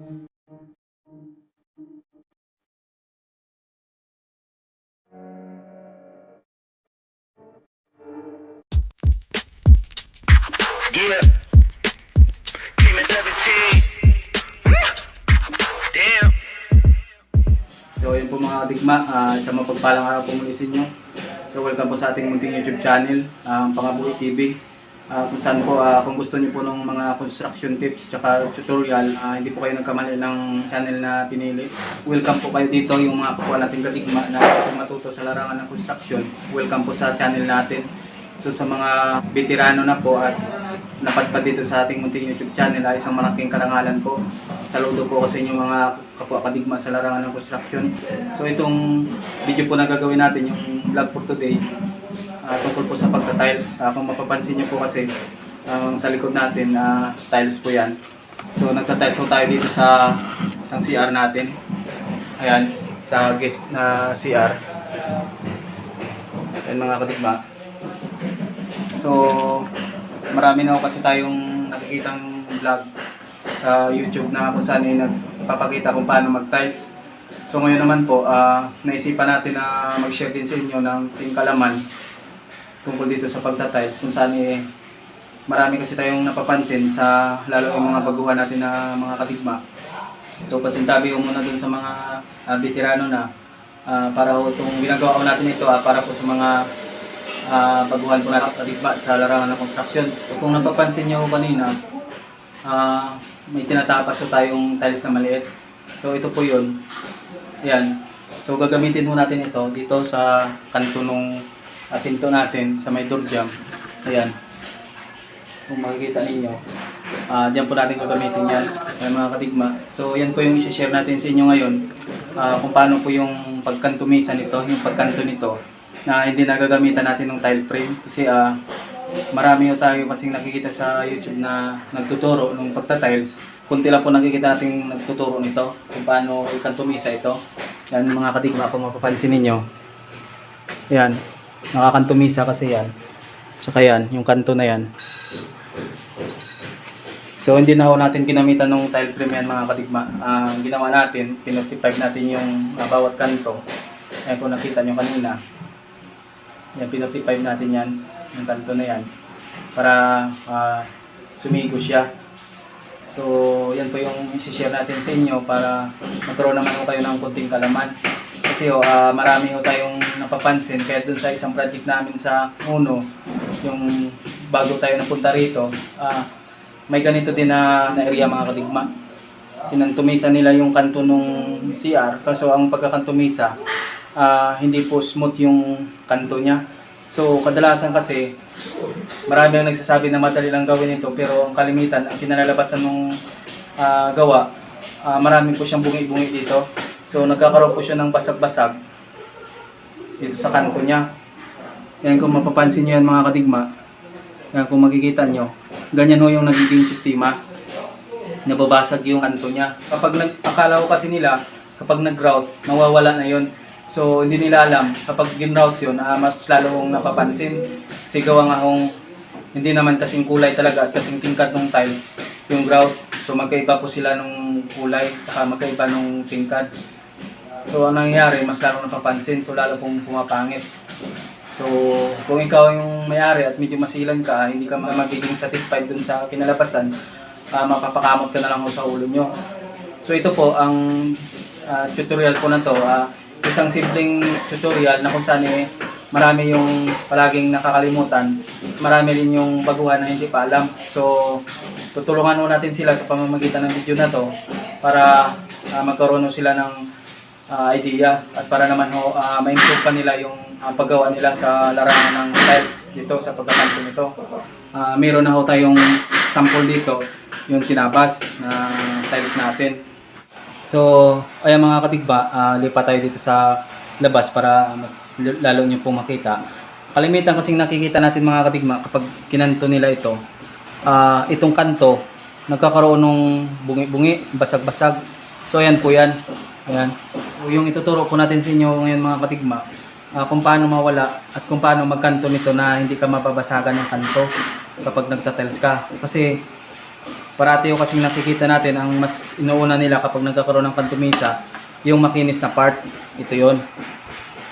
Yeah, Team at 17. Damn. So yun po mga kadigma, isang mapagpalang araw po muli sa inyo. So welcome po sa ating munting YouTube channel, Pangabuhi TV. Kung saan po, kung gusto niyo po ng mga construction tips tsaka tutorial, hindi po kayo nagkamali ng channel na pinili. Welcome po kayo dito, yung mga kapwa nating kadigma na gusto matuto sa larangan ng construction. Welcome po sa channel natin. So sa mga veterano na po at napadpad dito sa ating munting YouTube channel, ay isang malaking karangalan po. Saludo po ko sa inyong mga kapwa kadigma sa larangan ng construction. So itong video po na gagawin natin, yung vlog for today, tungkol po sa pagta-tiles. Kung mapapansin nyo po kasi, sa likod natin, tiles po yan. So nagta-tiles po tayo dito sa isang CR natin. Ayan, sa guest na CR. Ayan mga kadigma. So marami na ako kasi tayong nakikitang vlog sa YouTube na kung saan ay nagpapakita kung paano mag-tiles. So ngayon naman po, naisipan natin na mag-share din sa inyo ng ting kalaman tungkol dito sa pagta-tiles, kung saan marami kasi tayong napapansin sa lalo yung mga baguhan natin na mga kadigma. So pasintabi ko muna dun sa mga veterano na para ho itong ginagawa ko natin ito para po sa mga baguhan po natin kadigma sa larangan ng construction. So kung napapansin nyo kanina, may tinatapas po tayong tiles na maliit. So ito po yun. Ayan. So gagamitin mo natin ito dito sa kanto nung pinto natin sa may door jamb. Ayan. Kung makikita ninyo, dyan po natin gagamitin yan, mga kadigma. So yan po yung isi-share natin sa inyo ngayon, kung paano po yung pagkantumisa nito, yung pagkanto nito, na hindi nagagamitan natin ng tile frame. Kasi marami ho tayo kasing nakikita sa YouTube na nagtuturo ng pagta-tiles. Kunti lang po nakikita natin nagtuturo nito, kung paano ikantumisa ito. Yan mga kadigma, kung mapapansin ninyo. Yan. Nakakantumisa kasi yan. Tsaka yan, yung kanto na yan. So hindi na ho natin ginamitan ng tile frame yan mga kadigma. Ginawa natin, pinotify natin yung bawat kanto. Ayan kung nakita nyo kanina. Yan, pinotify natin yan, yung kanto na yan. Para sumigo siya. So yan po yung isi-share natin sa inyo para magkaroon naman ho kayo ng kunting kalaman. Kasi marami ho tayong napapansin, kaya dun sa isang project namin sa Uno, yung bago tayo napunta rito, may ganito din na area mga kadigma. Kinantumisa nila yung kanto nung CR, kaso ang pagkakantumisa, hindi po smooth yung kanto niya. So kadalasan kasi, marami ang nagsasabi na madali lang gawin ito, pero ang kalimitan, ang kinalalabasan nung gawa, marami po siyang bungi-bungi dito. So nagkakaroon po siya ng basag-basag dito sa kanto niya. Yan kung mapapansin niyo yan mga kadigma. Yan kung makikita nyo. Ganyan ho yung nagiging sistema. Nababasag yung kanto niya. Kapag akala ko kasi nila, kapag nag-grout, nawawala na yun. So hindi nila alam, kapag gin-grout yun, mas lalo kong napapansin. Kasi gawa nga hong hindi naman kasing kulay talaga at kasing tingkad ng tiles yung grout. So magkaiba po sila nung kulay, saka magkaiba nung tingkad. So ang nangyayari, mas lalo napapansin, so lalo pong pumapangit. So kung ikaw yung may-ari at medyo masilan ka, hindi ka magiging satisfied dun sa kinalabasan, mapapakamot ka na lang sa ulo nyo. So ito po ang tutorial po na to, isang simpleng tutorial na kung saan marami yung palaging nakakalimutan, marami rin yung baguhan na hindi pa alam. So tutulungan mo natin sila sa pamamagitan ng video na to para magkaroon sila ng idea at para naman ma-improve pa nila yung paggawa nila sa larangan ng tiles dito sa pagkakanto nito. Meron na ho tayong sample dito, yung tinabas na tiles natin. So ayan mga katigba, lipat tayo dito sa labas para mas lalo nyo pong makita. Kalimitan kasing nakikita natin mga katigma kapag kinanto nila ito, itong kanto nagkakaroon ng bungi-bungi, basag-basag. So ayan po yan. Ayan. Yung ituturo po natin sa inyo ngayon mga katigma, kung paano mawala at kung paano magkanto nito na hindi ka mababasagan ng kanto kapag nagta-tiles ka. Kasi Parati yung kasi nakikita natin, ang mas inuuna nila kapag nagkakaroon ng kantumisa, yung makinis na part. Ito yon.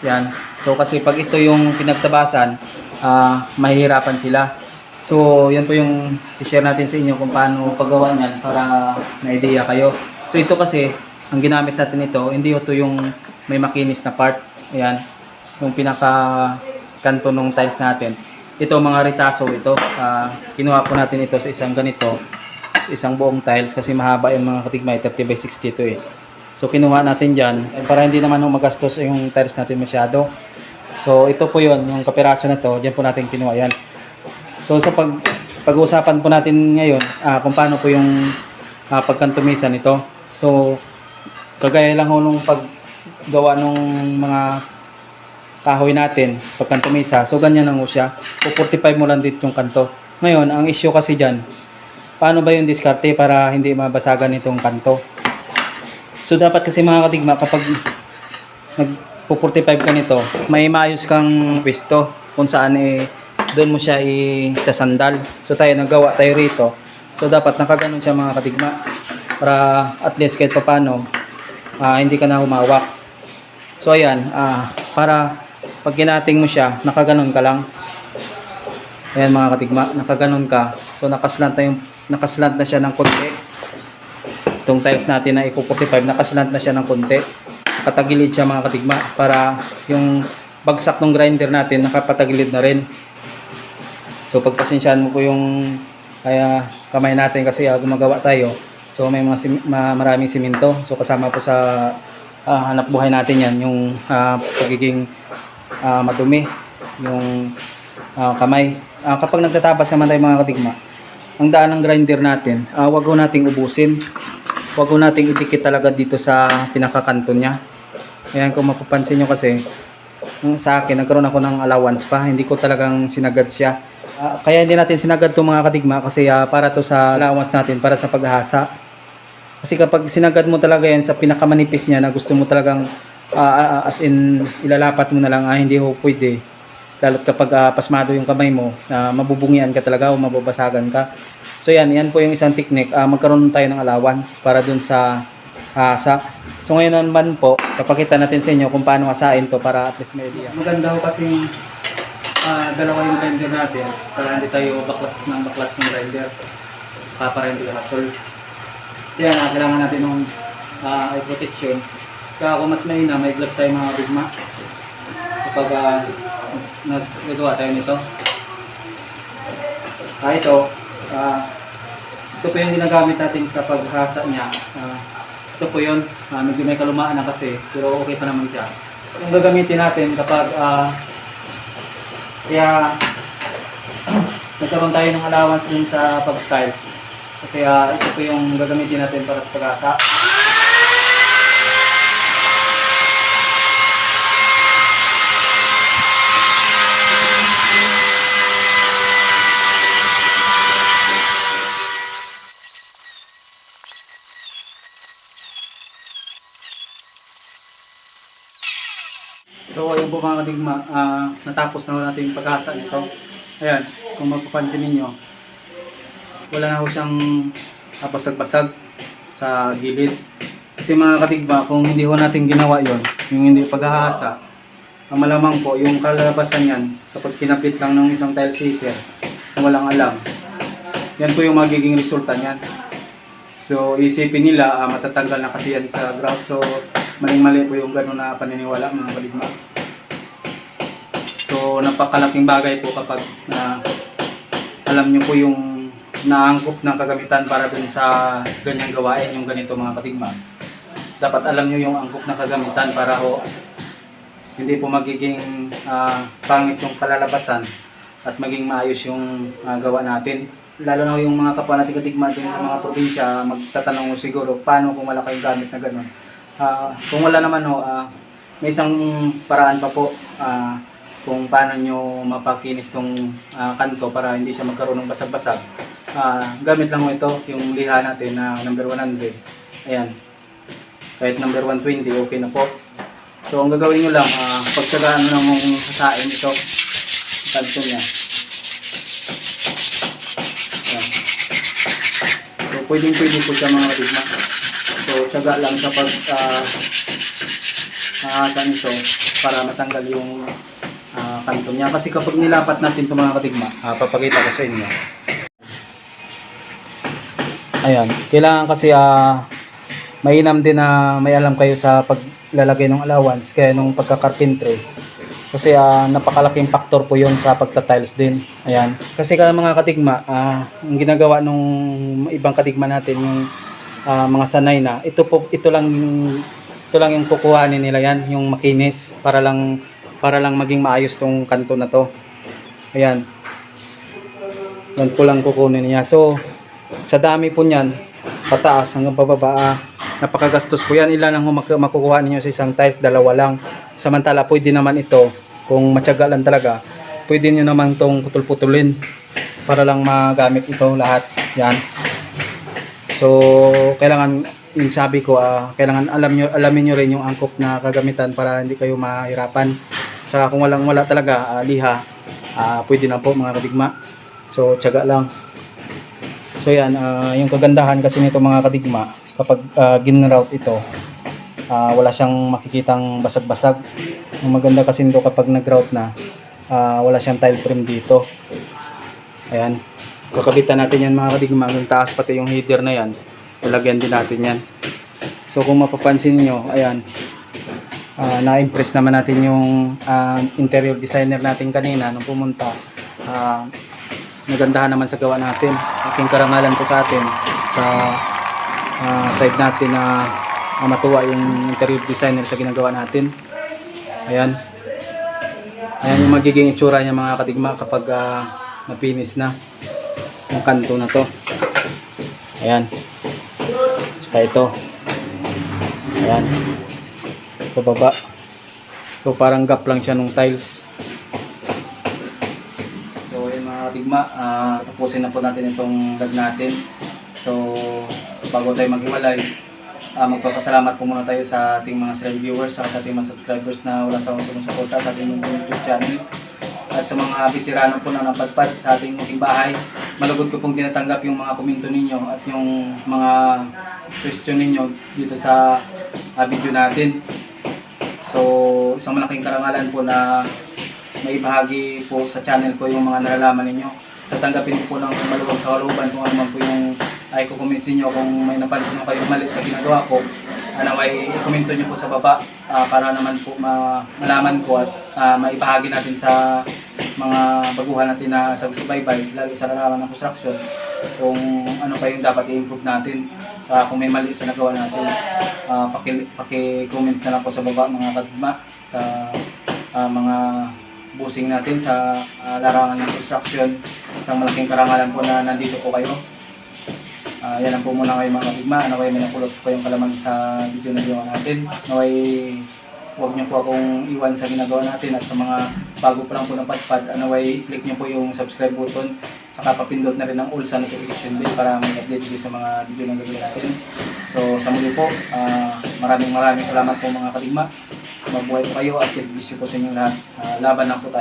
Yan. So kasi pag ito yung pinagtabasan, mahihirapan sila. So yan po yung i-share natin sa inyo kung paano paggawa niyan para may idea kayo. So ito kasi, ang ginamit natin ito, hindi ito yung may makinis na part. Ayan. Yung pinaka kanto ng tiles natin. Ito mga ritaso ito. Kinuha po natin ito sa isang ganito. Isang buong tiles kasi mahaba yung mga katigmay, 30 by 60 ito eh. So kinuha natin dyan para hindi naman magastos yung tiles natin masyado. So ito po yun, yung kapiraso na to, dyan po natin kinuha yan. So sa pag-uusapan po natin ngayon kung paano po yung pagkantumisan nito. So kagaya lang ho nung paggawa nung mga kahoy natin, pagkantumisa. So ganyan lang ho siya. 45 mo lang dito yung kanto. Ngayon, ang issue kasi dyan, paano ba yung diskarte para hindi mabasagan itong kanto? So dapat kasi mga kadigma, kapag nag-45 ka nito, may maayos kang pwesto kung saan doon mo siya isasandal. So tayo nagawa tayo rito. So dapat nakaganon siya mga kadigma para at least kahit paano hindi ka na humawak. So ayan, para pag ginating mo siya, nakaganon ka lang. Ayan mga kadigma, nakaganon ka. So nakaslant na siya ng konti. Itong tiles natin na Eco45, nakaslant na siya ng konti. Nakatagilid siya mga kadigma para yung bagsak ng grinder natin nakapatagilid na rin. So pagpasensyahan mo po yung kamay natin kasi gumagawa tayo. So may maraming simento. So kasama po sa hanap buhay natin yan, yung pagiging madumi, yung kamay. Kapag nagtatabas naman tayo mga kadigma, ang daan ng grinder natin, wag ho nating ubusin. Wag ho nating idikit talaga dito sa pinakakanto niya. Ayan, kung mapapansin nyo kasi, sa akin, nagkaroon ako ng allowance pa. Hindi ko talagang sinagad siya. Kaya hindi natin sinagad to mga kadigma kasi para to sa allowance natin, para sa paghahasa. Kasi kapag sinagad mo talaga yan sa pinakamanipis niya na gusto mo talagang as in ilalapat mo na lang, hindi ho pwede. Lalo't kapag pasmado yung kamay mo, mabubungian ka talaga o mababasagan ka. So yan po yung isang technique. Magkaroon tayo ng allowance para dun sa hasa. So ngayon naman po, papakita natin sa inyo kung paano hasain to para at least may idea. Maganda ho kasi dalawa yung grinder natin para hindi tayo baklas ng grinder. Para hindi ka hasol. Kaya kailangan natin ng eye protection. Kaya kung mas mahina, may gloves tayo mga bigma. Kapag nagagawa tayo nito. Ito po yung ginagamit natin sa paghasa niya. Ito po yun. Medyo may kalumaan na kasi, pero okay pa naman siya. Yung gagamitin natin kapag kaya nagkaroon tayo ng allowance din sa pag-tiles. Kasi ito po yung gagamitin natin para sa paghasa. So ayun po mga kadigma, natapos na natin yung paghasa nito. Ayan, kung mapapansin ninyo, wala na ho siyang basag-basag sa gilid. Kasi mga kadigma, kung hindi ho natin ginawa yon, yung hindi paghahasa, malamang po yung kalalabasan yan kapag kinapit lang ng isang tile seeker na walang alam, yan po yung magiging resulta niyan. So isipin nila matatanggal na kasi yan sa grout. So maling-mali po yung gano'n na paniniwala mga kadigma. So napakalaking bagay po kapag alam nyo po yung naangkop ng kagamitan para dun sa ganyang gawain, yung ganito mga kadigma. Dapat alam nyo yung angkop ng kagamitan para ho hindi po magiging pangit yung kalalabasan at maging maayos yung gawa natin. Lalo na yung mga kapwa natin kadigma dun sa mga probinsya, magtatanong mo siguro paano kung wala kayong gamit na gano'n. Kung wala naman ho, may isang paraan pa po kung paano nyo mapakinis tong kanto para hindi siya magkaroon ng basag-basag. Gamit lang mo ito, yung liha natin na number 100. Ayan. Kahit number 120, okay na po. So ang gagawin nyo lang, pagsagaan mo lang mong hasain ito, kanto niya. Ayan. So pwede po siya mga kadigma. So tiyaga lang sa pag ganito para matanggal yung kanto niya. Kasi kapag nilapat natin ito mga kadigma, papakita ko sa inyo. Ayan, kailangan kasi mainam din na may alam kayo sa paglalagay ng allowance kaya nung pagkakarpentry. Kasi napakalaking factor po yun sa pagta-tiles din. Ayan. Kasi mga katigma, ang ginagawa nung ibang katigma natin, yung mga sanay na, ito lang yung kukuhanin nila yan, yung makinis para lang maging maayos tong kanto na to. Ayan. Yan po lang kukunin niya. So, sa dami po niyan, pataas hanggang pababa, napakagastos po yan. Ilan ang makukuha ninyo sa isang tiles? 2 lang. Samantala, pwede naman ito, kung matyaga lang talaga, pwede nyo naman itong putol-putulin para lang magamit ito lahat. Yan. So, kailangan, yung sabi ko, kailangan alamin nyo rin yung angkop na kagamitan para hindi kayo mahirapan. Saka kung wala talaga, liha, pwede na po mga kadigma. So, tyaga lang. So yan, yung kagandahan kasi nito mga kadigma, kapag ginroute ito, wala siyang makikitang basag-basag. Ang maganda kasi nito kapag nag-route na, wala siyang tile frame dito. Ayan, kakabitan natin yan mga kadigma, yung taas pati yung header na yan, lalagyan din natin yan. So kung mapapansin nyo, ayan, na-impress naman natin yung interior designer natin kanina nung pumunta. Nagandahan naman sa gawa natin. Aking karangalan po sa atin sa side natin na matuwa yung interior designer sa ginagawa natin. Ayan. Ayan yung magiging itsura niya mga kadigma kapag napinis na yung kanto na to. Ayan. Saka ito. Ayan. Pababa. So parang gap lang siya nung tiles. Kadigma, tapusin na po natin itong vlog natin. So bago tayo maghiwalay, magpapasalamat po muna tayo sa ating mga silent viewers at sa ating mga subscribers na wala sa sumusuporta sa ating YouTube channel at sa mga veterano po na napadpad sa ating munting bahay. Malugod ko pong tinatanggap yung mga komento ninyo at yung mga question ninyo dito sa video natin. So isang malaking karangalan po na may bahagi po sa channel ko yung mga nalalaman ninyo. Tatanggapin ko po ng malubog sa kaluban kung ano man po yung ay kukuminsin nyo kung may napansin nyo kayo mali sa ginagawa ko. Anaway, i-komento nyo po sa baba para naman po malaman ko at maibahagi natin sa mga baguhan natin na sa subaybay, lalo sa larangan ng construction, kung ano pa yung dapat i-improve natin. Kung may mali sa nagawa natin, paki-comments na lang po sa baba mga kadigma sa mga busing natin sa larangan ng construction. Isang malaking karangalan po na nandito po kayo. Yan lang po muna kayo mga kadigma. Naway may napulot po kayong kalaman sa video na ginawa natin. Naway huwag niyo po akong iwan sa ginagawa natin at sa mga bago pa lang po ng padpad. Naway click niyo po yung subscribe button. Saka papindot na rin ang all sa notification bell para may update din sa mga video na gagawin natin. So sa muli po, maraming salamat po mga kadigma. Mabuhay po kayo at God bless you po sa inyong lahat. Laban lang po tayo.